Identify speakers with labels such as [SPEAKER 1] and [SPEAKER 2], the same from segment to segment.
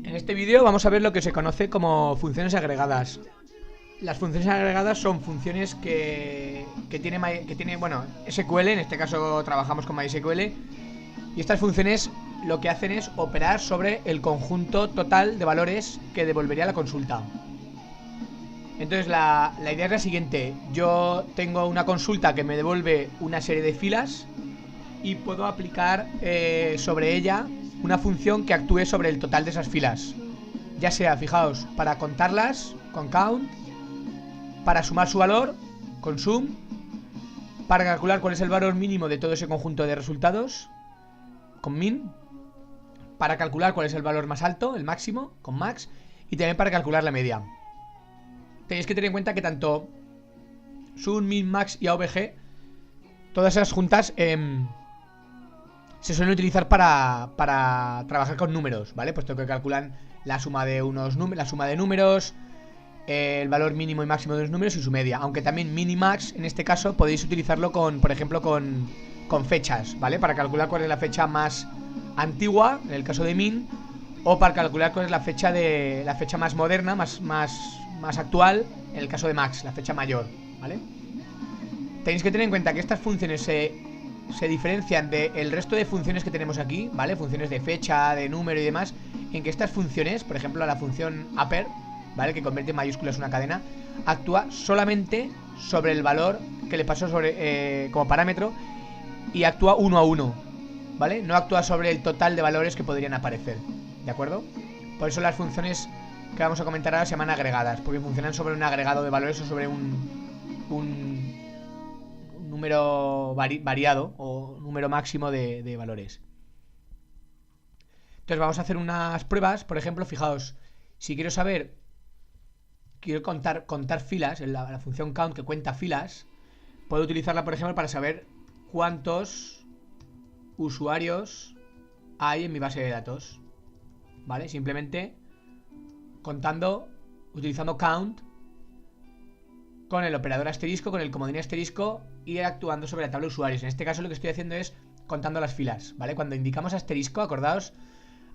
[SPEAKER 1] En este vídeo vamos a ver lo que se conoce como funciones agregadas. Las funciones agregadas son funciones que tiene, bueno, SQL, en este caso trabajamos con MySQL, y estas funciones lo que hacen es operar sobre el conjunto total de valores que devolvería la consulta. Entonces la idea es la siguiente: yo tengo una consulta que me devuelve una serie de filas y puedo aplicar sobre ella una función que actúe sobre el total de esas filas, ya sea, fijaos, para contarlas con count, para sumar su valor con sum, para calcular cuál es el valor mínimo de todo ese conjunto de resultados con min, para calcular cuál es el valor más alto, el máximo, con max, y también para calcular la media. Tenéis que tener en cuenta que tanto sum, min, max y AVG, todas esas juntas se suelen utilizar para trabajar con números, ¿vale? Puesto que calculan la suma de números, el valor mínimo y máximo de los números y su media. Aunque también min y max, en este caso, podéis utilizarlo por ejemplo, con fechas, ¿vale? Para calcular cuál es la fecha más antigua, en el caso de min, o para calcular cuál es la fecha más moderna, más actual, en el caso de max, la fecha mayor, ¿vale? Tenéis que tener en cuenta que estas funciones se diferencian del resto de funciones que tenemos aquí, ¿vale? Funciones de fecha, de número y demás, en que estas funciones, por ejemplo la función upper, ¿vale? Que convierte en mayúsculas una cadena, actúa solamente sobre el valor que le pasó como parámetro, y actúa uno a uno, ¿vale? No actúa sobre el total de valores que podrían aparecer, ¿de acuerdo? Por eso las funciones que vamos a comentar ahora se llaman agregadas, porque funcionan sobre un agregado de valores o sobre un número variado o número máximo de valores. Entonces vamos a hacer unas pruebas. Por ejemplo, fijaos, si quiero contar filas, en la función count que cuenta filas, puedo utilizarla, por ejemplo, para saber cuántos usuarios hay en mi base de datos, ¿vale? Simplemente utilizando count con el operador asterisco, con el comodín asterisco, y actuando sobre la tabla de usuarios. En este caso lo que estoy haciendo es contando las filas, ¿vale? Cuando indicamos asterisco, acordaos,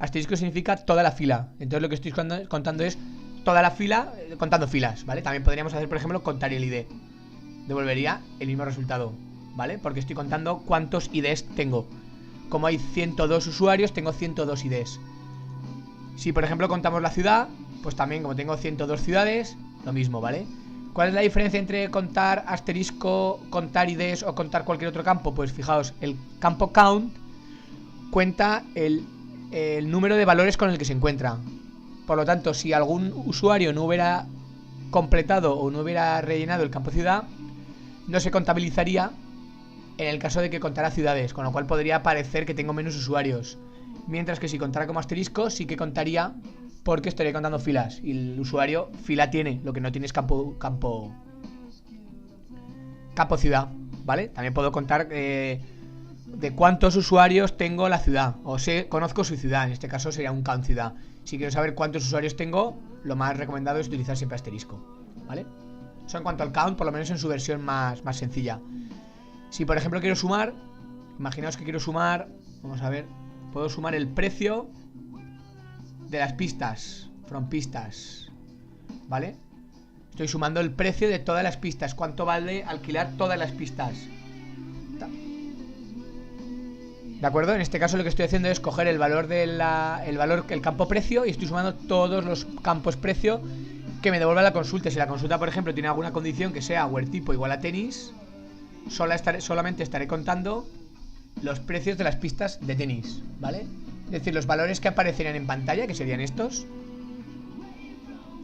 [SPEAKER 1] asterisco significa toda la fila. Entonces lo que estoy contando es toda la fila, contando filas, ¿vale? También podríamos hacer, por ejemplo, contar el ID. Devolvería el mismo resultado, ¿vale? Porque estoy contando cuántos IDs tengo. Como hay 102 usuarios, tengo 102 IDs. Si, por ejemplo, contamos la ciudad, pues también, como tengo 102 ciudades, lo mismo, ¿vale? ¿Cuál es la diferencia entre contar asterisco, contar IDs o contar cualquier otro campo? Pues fijaos, el campo count cuenta el número de valores con el que se encuentra. Por lo tanto, si algún usuario no hubiera completado o no hubiera rellenado el campo ciudad, no se contabilizaría en el caso de que contara ciudades, con lo cual podría parecer que tengo menos usuarios. Mientras que si contara como asterisco, sí que contaría, porque estaría contando filas. Y el usuario fila tiene, lo que no tiene es campo ciudad, ¿vale? También puedo contar de cuántos usuarios tengo la ciudad, o conozco su ciudad. En este caso sería un count ciudad. Si quiero saber cuántos usuarios tengo, lo más recomendado es utilizar siempre asterisco, ¿vale? Eso en cuanto al count, por lo menos en su versión más sencilla. Si por ejemplo quiero sumar, imaginaos que quiero sumar, vamos a ver, puedo sumar el precio de las pistas, from pistas, ¿vale? Estoy sumando el precio de todas las pistas. ¿Cuánto vale alquilar todas las pistas? ¿De acuerdo? En este caso lo que estoy haciendo es coger el valor el campo precio, y estoy sumando todos los campos precio que me devuelva la consulta. Si la consulta, por ejemplo, tiene alguna condición que sea where tipo igual a tenis, solamente estaré contando los precios de las pistas de tenis, ¿vale? Es decir, los valores que aparecerían en pantalla, que serían estos,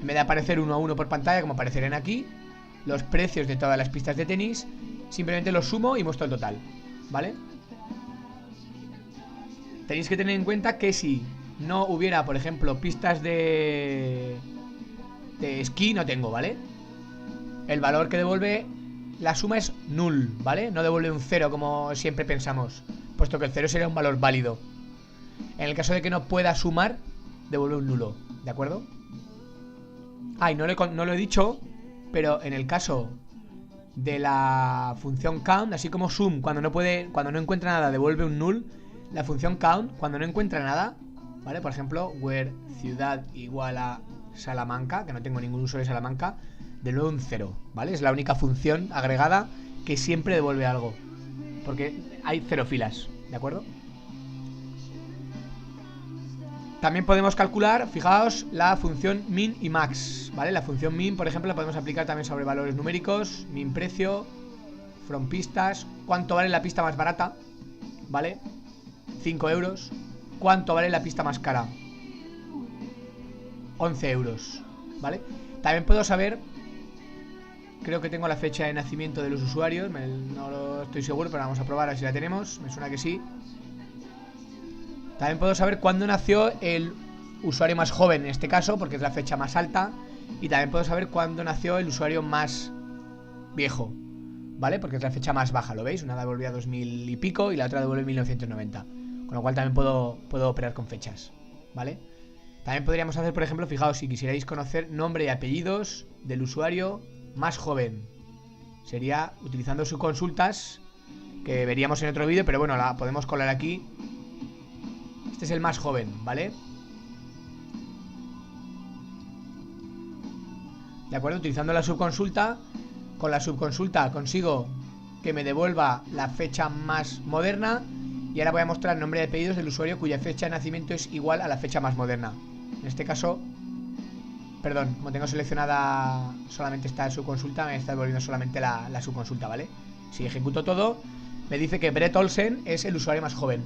[SPEAKER 1] en vez de aparecer uno a uno por pantalla como aparecerían aquí, los precios de todas las pistas de tenis, simplemente los sumo y muestro el total, ¿vale? Tenéis que tener en cuenta que si no hubiera, por ejemplo, pistas de esquí, no tengo, ¿vale? El valor que devuelve la suma es null, ¿vale? No devuelve un 0 como siempre pensamos, puesto que el 0 sería un valor válido. En el caso de que no pueda sumar, devuelve un nulo, ¿de acuerdo? Y no lo he dicho, pero en el caso de la función count, así como sum, cuando no encuentra nada, devuelve un null, la función count, cuando no encuentra nada, ¿vale? Por ejemplo, where ciudad igual a Salamanca, que no tengo ningún uso de Salamanca, devuelve un 0, ¿vale? Es la única función agregada que siempre devuelve algo, porque hay 0 filas, ¿de acuerdo? También podemos calcular, fijaos, la función min y max, ¿vale? La función min, por ejemplo, la podemos aplicar también sobre valores numéricos, min precio, from pistas, cuánto vale la pista más barata, ¿vale? 5 euros. ¿Cuánto vale la pista más cara? 11 euros, ¿vale? También puedo saber, creo que tengo la fecha de nacimiento de los usuarios, no lo estoy seguro, pero vamos a probar a ver si la tenemos, me suena que sí. También puedo saber cuándo nació el usuario más joven, en este caso, porque es la fecha más alta. Y también puedo saber cuándo nació el usuario más viejo, ¿vale? Porque es la fecha más baja, ¿lo veis? Una devolvía a 2000 y pico y la otra devuelve 1990. Con lo cual también puedo operar con fechas, ¿vale? También podríamos hacer, por ejemplo, fijaos, si quisierais conocer nombre y apellidos del usuario más joven, sería utilizando subconsultas, que veríamos en otro vídeo, pero bueno, la podemos colar aquí. Este es el más joven, ¿vale? ¿De acuerdo? Utilizando la subconsulta. Con la subconsulta consigo que me devuelva la fecha más moderna. Y ahora voy a mostrar el nombre de apellidos del usuario cuya fecha de nacimiento es igual a la fecha más moderna. En este caso, perdón, como tengo seleccionada solamente esta subconsulta, me está devolviendo solamente la subconsulta, ¿vale? Si ejecuto todo, me dice que Brett Olsen es el usuario más joven,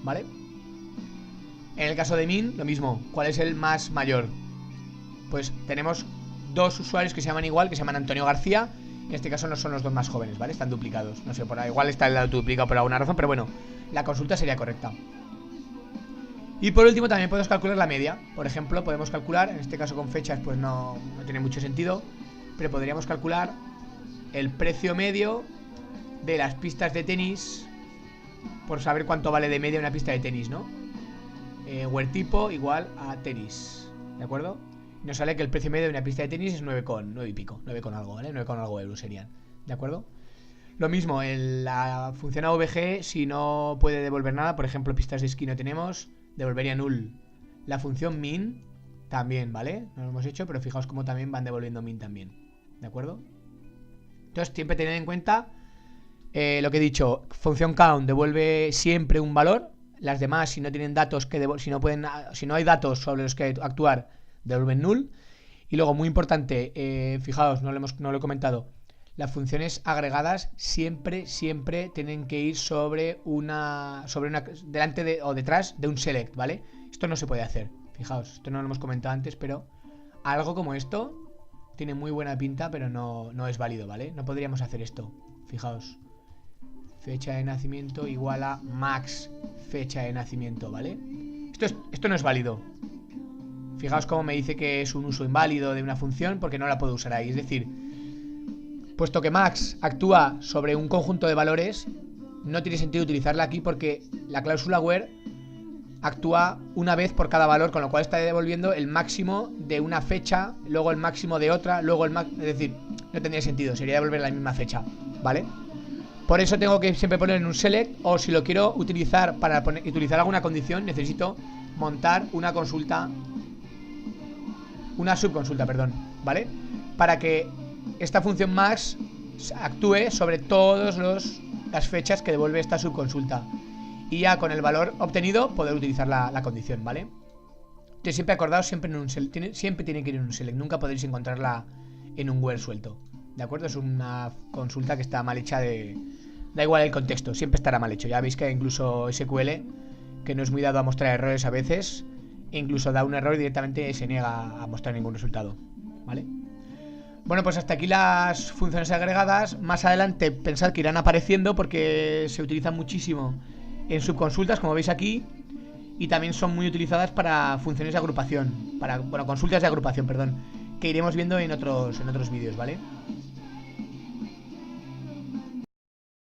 [SPEAKER 1] ¿vale? En el caso de min, lo mismo. ¿Cuál es el más mayor? Pues tenemos dos usuarios que se llaman igual, que se llaman Antonio García. En este caso no son los dos más jóvenes, ¿vale? Están duplicados. No sé, por ahí, igual está el lado duplicado por alguna razón, pero bueno, la consulta sería correcta. Y por último también podemos calcular la media. Por ejemplo, podemos calcular, en este caso con fechas pues no tiene mucho sentido, pero podríamos calcular el precio medio de las pistas de tenis, por saber cuánto vale de media una pista de tenis, ¿no? Where tipo igual a tenis, ¿de acuerdo? Nos sale que el precio medio de una pista de tenis es 9 y pico, 9 con algo, ¿vale? 9 con algo euros serían, ¿de acuerdo? Lo mismo, en la función AVG, si no puede devolver nada, por ejemplo, pistas de esquí no tenemos, devolvería null. La función min también, ¿vale? No lo hemos hecho, pero fijaos cómo también van devolviendo min también, ¿de acuerdo? Entonces, siempre tened en cuenta lo que he dicho, función count devuelve siempre un valor. Las demás, si no tienen datos si no hay datos sobre los que actuar, devuelven null. Y luego, muy importante, fijaos, no lo he comentado, las funciones agregadas siempre tienen que ir sobre una delante o detrás de un select, ¿vale? Esto no se puede hacer, fijaos, esto no lo hemos comentado antes, pero algo como esto tiene muy buena pinta, pero no es válido, ¿vale? No podríamos hacer esto, fijaos. Fecha de nacimiento igual a max fecha de nacimiento, ¿vale? Esto no es válido. Fijaos cómo me dice que es un uso inválido de una función porque no la puedo usar ahí. Es decir, puesto que max actúa sobre un conjunto de valores, no tiene sentido utilizarla aquí porque la cláusula where actúa una vez por cada valor, con lo cual está devolviendo el máximo de una fecha, luego el máximo de otra, luego el máximo... Es decir, no tendría sentido, sería devolver la misma fecha, ¿vale? Por eso tengo que siempre poner en un select, o si lo quiero utilizar para utilizar alguna condición, necesito montar una subconsulta, perdón, ¿vale? Para que esta función max actúe sobre todas las fechas que devuelve esta subconsulta. Y ya con el valor obtenido poder utilizar la condición, ¿vale? Entonces siempre acordaos, siempre tiene que ir en un select, nunca podréis encontrarla en un where suelto, ¿de acuerdo? Es una consulta que está mal hecha da igual el contexto, siempre estará mal hecho. Ya veis que incluso SQL, que no es muy dado a mostrar errores a veces, incluso da un error y directamente se niega a mostrar ningún resultado, ¿vale? Bueno, pues hasta aquí las funciones agregadas. Más adelante pensad que irán apareciendo porque se utilizan muchísimo en subconsultas, como veis aquí, y también son muy utilizadas para funciones de agrupación, consultas de agrupación, perdón, que iremos viendo en otros vídeos, ¿vale?